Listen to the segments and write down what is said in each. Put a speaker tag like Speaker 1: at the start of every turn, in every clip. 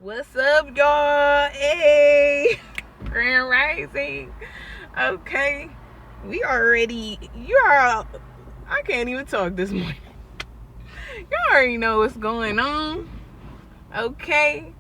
Speaker 1: What's up, y'all? Hey, Grand Rising. Okay, I can't even talk this morning. You already know what's going on. Okay,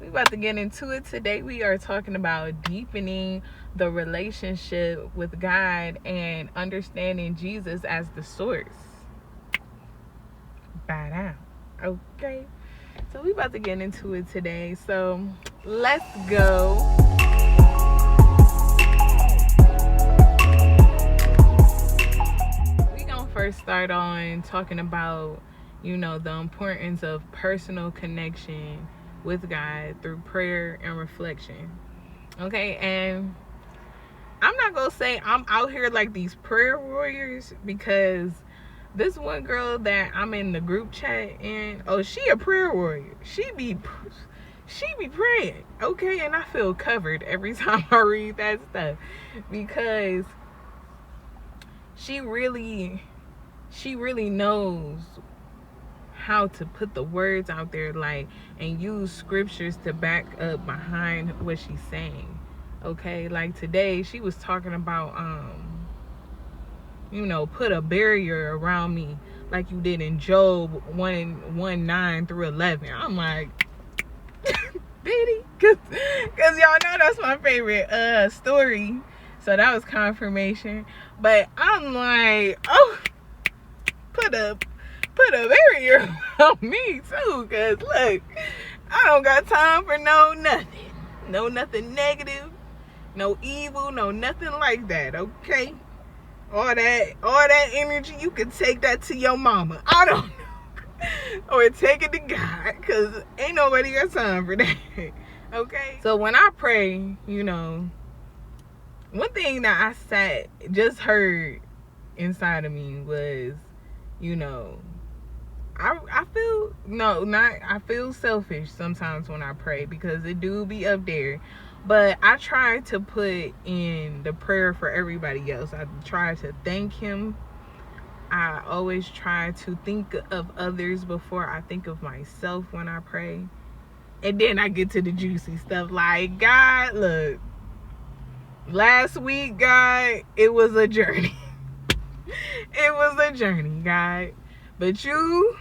Speaker 1: we about to get into it today. We are talking about deepening the relationship with God and understanding Jesus as the source. Bad out. Okay. So we about to get into it today. So let's go. We gonna first start on talking about, the importance of personal connection with God through prayer and reflection. Okay, and I'm not gonna say I'm out here like these prayer warriors, because this one girl that I'm in the group chat and she a prayer warrior. She be praying, okay, and I feel covered every time I read that stuff, because she really knows how to put the words out there, and use scriptures to back up behind what she's saying. Okay, like today she was talking about put a barrier around me like you did in Job 1:9 through 11. I'm like, Diddy? Cause y'all know that's my favorite story. So that was confirmation. But I'm like, put a barrier on me too. Cause look, I don't got time for nothing negative, no evil, no nothing like that. Okay. All that energy, you can take that to your mama. I don't know. Or take it to God, because ain't nobody got time for that. Okay? So when I pray, one thing that I just heard inside of me was, I feel selfish sometimes when I pray, because it do be up there. But I try to put in the prayer for everybody else. I try to thank him. I always try to think of others before I think of myself when I pray. And then I get to the juicy stuff like, God, look, last week, God, it was a journey. It was a journey, God. But you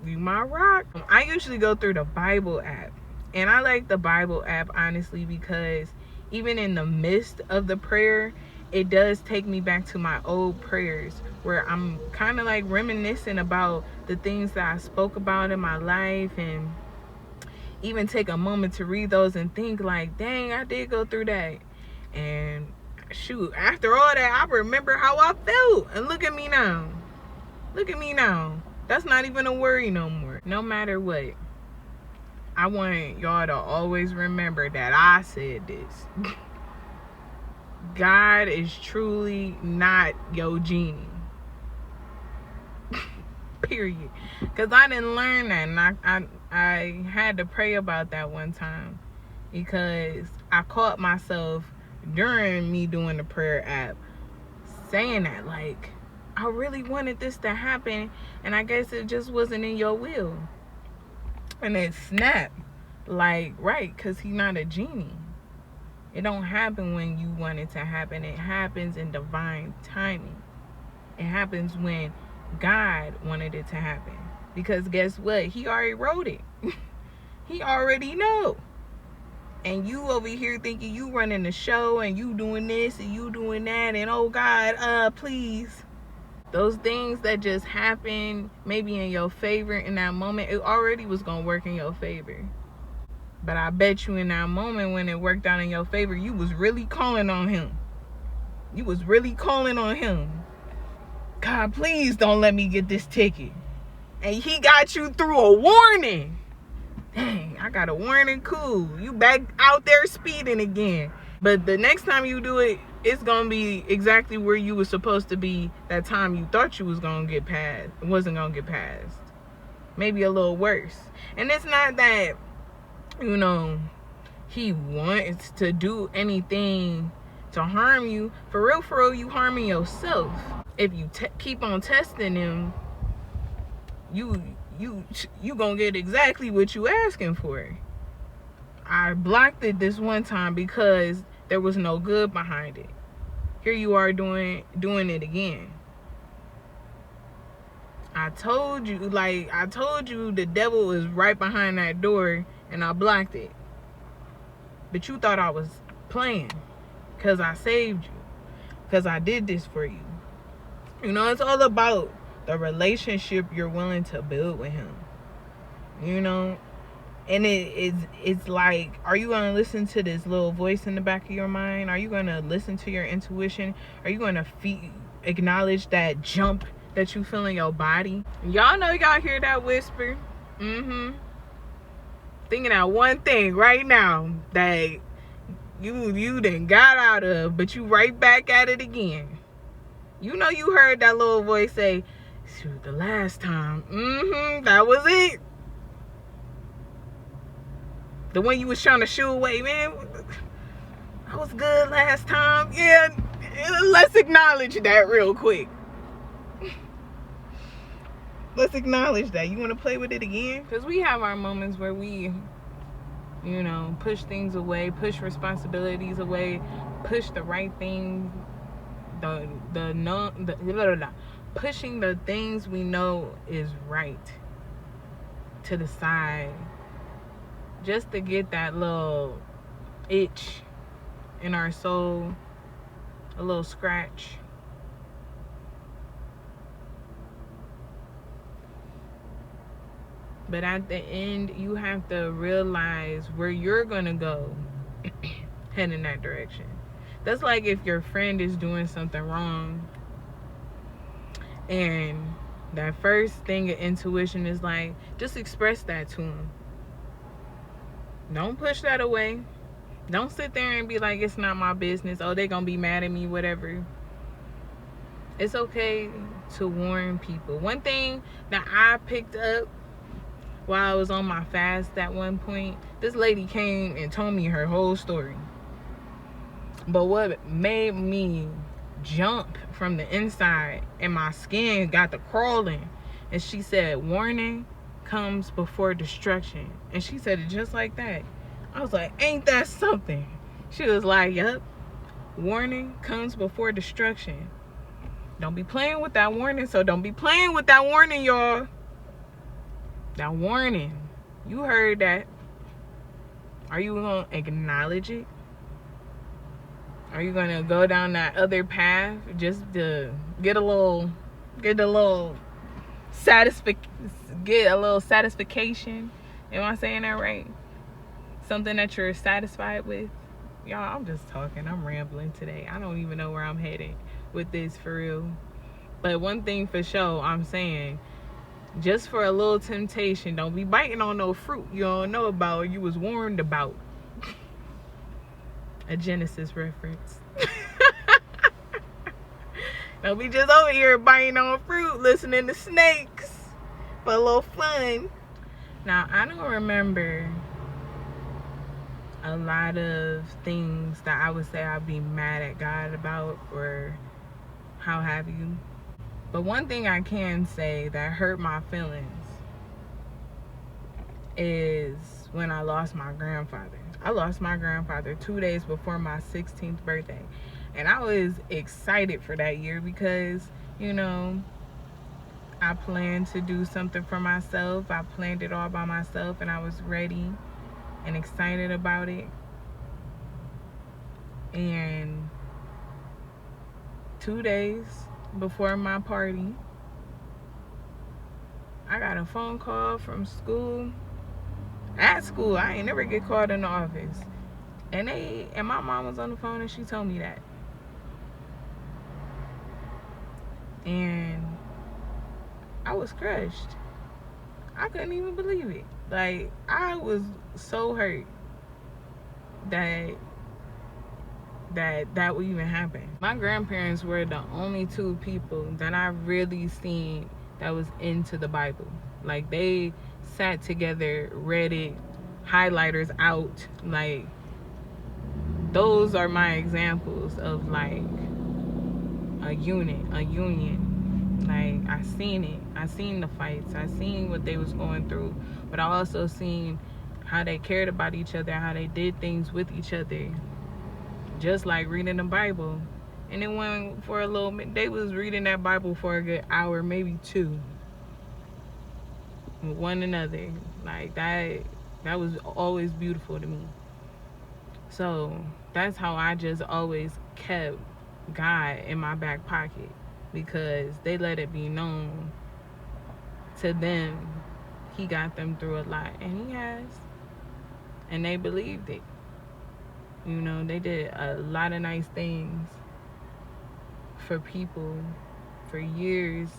Speaker 1: my rock. I usually go through the Bible app. And I like the Bible app, honestly, because even in the midst of the prayer, it does take me back to my old prayers, where I'm kind of like reminiscing about the things that I spoke about in my life, and even take a moment to read those and think like, dang, I did go through that. And shoot, after all that, I remember how I felt. And look at me now. That's not even a worry no more. No matter what, I want y'all to always remember that I said this. God is truly not your genie. Period. Because I didn't learn that. And I had to pray about that one time. Because I caught myself during me doing the prayer app saying that, like, I really wanted this to happen, and I guess it just wasn't in your will. And it snapped, like, right, because he's not a genie. It don't happen when you want it to happen. It happens in divine timing. It happens when God wanted it to happen. Because guess what? He already wrote it. He already know. And you over here thinking you running the show, and you doing this and you doing that, and oh God, please. Those things that just happen maybe in your favor in that moment, it already was going to work in your favor. But I bet you in that moment when it worked out in your favor, you was really calling on him. God, please don't let me get this ticket. And he got you through a warning. Dang, I got a warning, cool. You back out there speeding again. But the next time you do it, it's going to be exactly where you were supposed to be that time you thought you was going to get past. It wasn't going to get past. Maybe a little worse. And it's not that, he wants to do anything to harm you. For real, you harming yourself. If you keep on testing him, you you gonna get exactly what you asking for. I blocked it this one time because there was no good behind it. Here you are doing it again. I told you the devil was right behind that door, and I blocked it. But you thought I was playing because I saved you, because I did this for you. You know, it's all about the relationship you're willing to build with him. You know, and it's like, are you going to listen to this little voice in the back of your mind? Are you going to listen to your intuition? Are you going to acknowledge that jump that you feel in your body? Y'all know, y'all hear that whisper. Thinking that one thing right now that you done got out of, but you right back at it again. You know, you heard that little voice say, shoot, the last time. That was it. The one you was trying to shoo away, man. That was good last time. Yeah, let's acknowledge that real quick. Let's acknowledge that. You want to play with it again? Because we have our moments where we, you know, push things away, push responsibilities away, push the right thing, pushing the things we know is right to the side, just to get that little itch in our soul, a little scratch. But at the end, you have to realize where you're going to go, head in that direction. That's like if your friend is doing something wrong, and that first thing of intuition is like, just express that to them. Don't push that away. Don't sit there and be like, it's not my business. Oh, they're going to be mad at me, whatever. It's okay to warn people. One thing that I picked up while I was on my fast at one point, this lady came and told me her whole story. But what made me jump from the inside and my skin got to crawling, and she said, warning comes before destruction. And she said it just like that. I was like, ain't that something? She was like, yep, warning comes before destruction. Don't be playing with that warning. So don't be playing with that warning, y'all. That warning, you heard that. Are you gonna acknowledge it? Are you gonna go down that other path just to get a little satisfaction? Am I saying that right? Something that you're satisfied with? Y'all, I'm just talking. I'm rambling today. I don't even know where I'm headed with this, for real. But one thing for sure, I'm saying, just for a little temptation, don't be biting on no fruit you don't know about or you was warned about. A Genesis reference. Don't be just over here biting on fruit, listening to snakes for a little fun. Now, I don't remember a lot of things that I would say I'd be mad at God about, or how have you. But one thing I can say that hurt my feelings is when I lost my grandfather. I lost my grandfather 2 days before my 16th birthday. And I was excited for that year because, you know, I planned to do something for myself. I planned it all by myself, and I was ready and excited about it. And 2 days before my party, I got a phone call from school. At school, I ain't never get called in the office. And my mom was on the phone, and she told me that. And I was crushed. I couldn't even believe it. Like, I was so hurt that would even happen. My grandparents were the only two people that I really seen that was into the Bible. Like, they sat together, read it, highlighters out. Like, those are my examples of, like, a union. Like, I seen it. I seen the fights. I seen what they was going through. But I also seen how they cared about each other, how they did things with each other. Just like reading the Bible. And then when for a little bit, they was reading that Bible for a good hour, maybe 2. With one another. Like, that was always beautiful to me. So that's how I just always kept God in my back pocket, because they let it be known to them he got them through a lot, and he has, and they believed it. You know, they did a lot of nice things for people for years,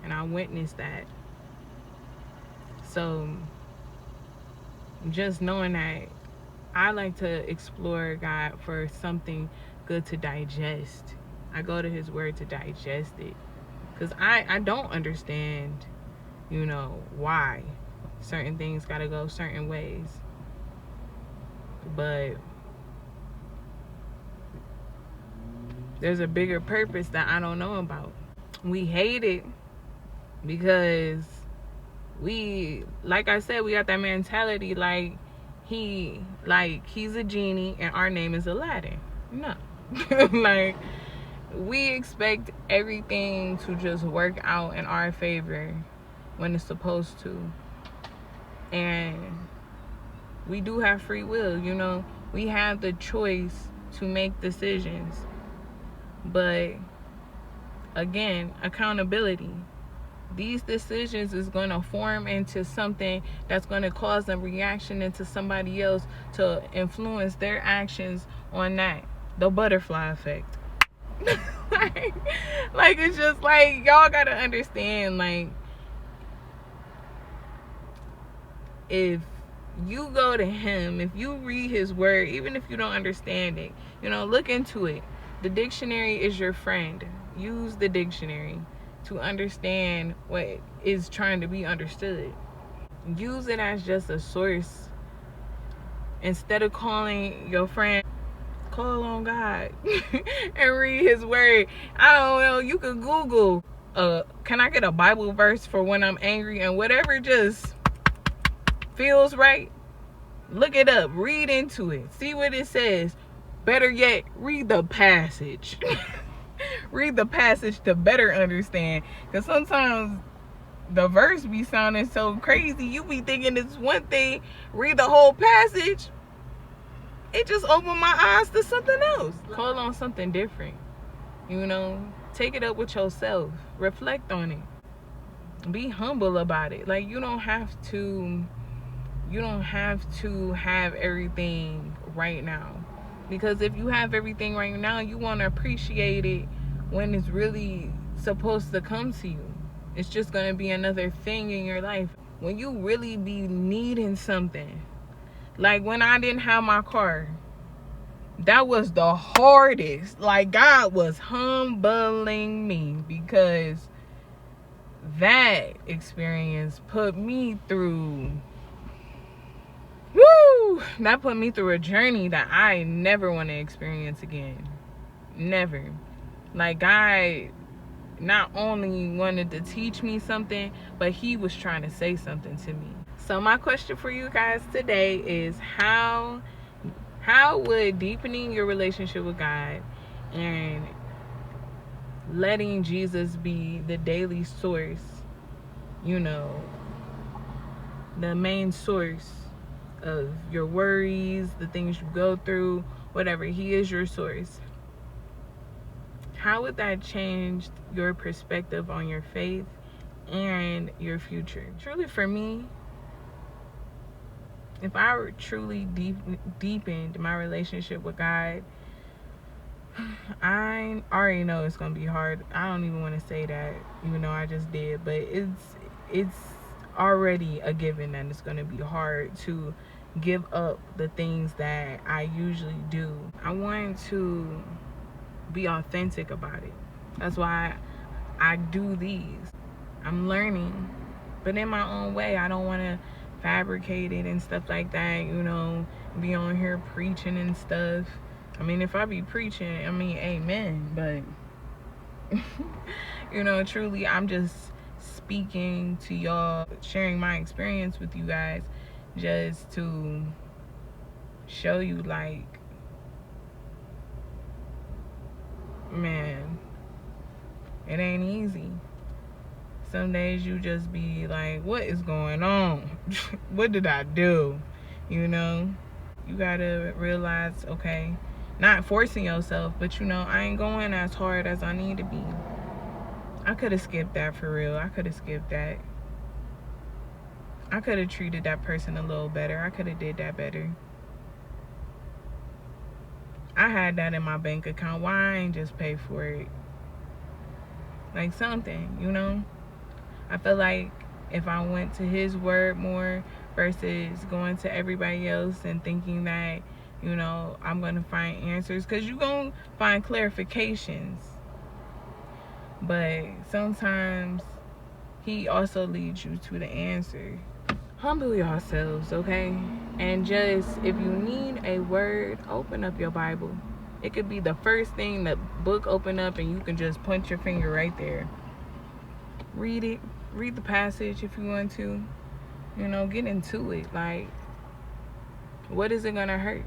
Speaker 1: and I witnessed that. So just knowing that, I like to explore God for something good to digest. I go to his word to digest it, because I don't understand, you know, why certain things gotta go certain ways. But there's a bigger purpose that I don't know about. We hate it because like I said, we got that mentality like he's a genie and our name is Aladdin. No. Like, we expect everything to just work out in our favor when it's supposed to. And we do have free will, you know. We have the choice to make decisions. But again, accountability. These decisions is going to form into something that's going to cause a reaction into somebody else to influence their actions on that. The butterfly effect. like it's just like, y'all got to understand, like, if you go to him, if you read his word, even if you don't understand it, you know, look into it. The dictionary is your friend. Use the dictionary to understand what is trying to be understood. Use it as just a source. Instead of calling your friend, call on God and read his word. I don't know, you could Google, can I get a Bible verse for when I'm angry, and whatever just feels right, look it up, read into it, see what it says. Better yet, read the passage. Read the passage to better understand, because sometimes the verse be sounding so crazy, you be thinking it's one thing. Read the whole passage, it just opened my eyes to something else. Call on something different, you know. Take it up with yourself, reflect on it, be humble about it. Like, you don't have to have everything right now, because if you have everything right now, you want to appreciate it when it's really supposed to come to you. It's just going to be another thing in your life. When you really be needing something, like when I didn't have my car, that was the hardest. Like, God was humbling me, because that experience put me through a journey that I never want to experience again. Never. Like, God not only wanted to teach me something, but he was trying to say something to me. So my question for you guys today is, how would deepening your relationship with God and letting Jesus be the daily source, you know, the main source of your worries, the things you go through, whatever, he is your source. How would that change your perspective on your faith and your future? Truly, for me, if I truly deepened my relationship with God, I already know it's gonna be hard. I don't even want to say that, even though I just did, but it's already a given that it's gonna be hard to give up the things that I usually do. I want to be authentic about it. That's why I do these. I'm learning, but in my own way. I don't want to fabricate it and stuff like that, you know, be on here preaching and stuff. I mean, if I be preaching, I mean, amen, but You know, truly, I'm just speaking to y'all, sharing my experience with you guys, just to show you, like, man, it ain't easy. Some days you just be like, what is going on? What did I do? You know, you gotta realize, okay, not forcing yourself, but you know, I ain't going as hard as I need to be. I could have skipped that, for real. I could have skipped that. I could have treated that person a little better. I could have did that better. I had that in my bank account. Why I ain't just pay for it? Like something, you know? I feel like if I went to his word more versus going to everybody else and thinking that, you know, I'm going to find answers, because you're going to find clarifications. But sometimes he also leads you to the answer. Humble yourselves, okay? And just, if you need a word, open up your Bible. It could be the first thing the book open up and you can just point your finger right there. Read it. Read the passage if you want to. You know, get into it. Like, what is it gonna hurt?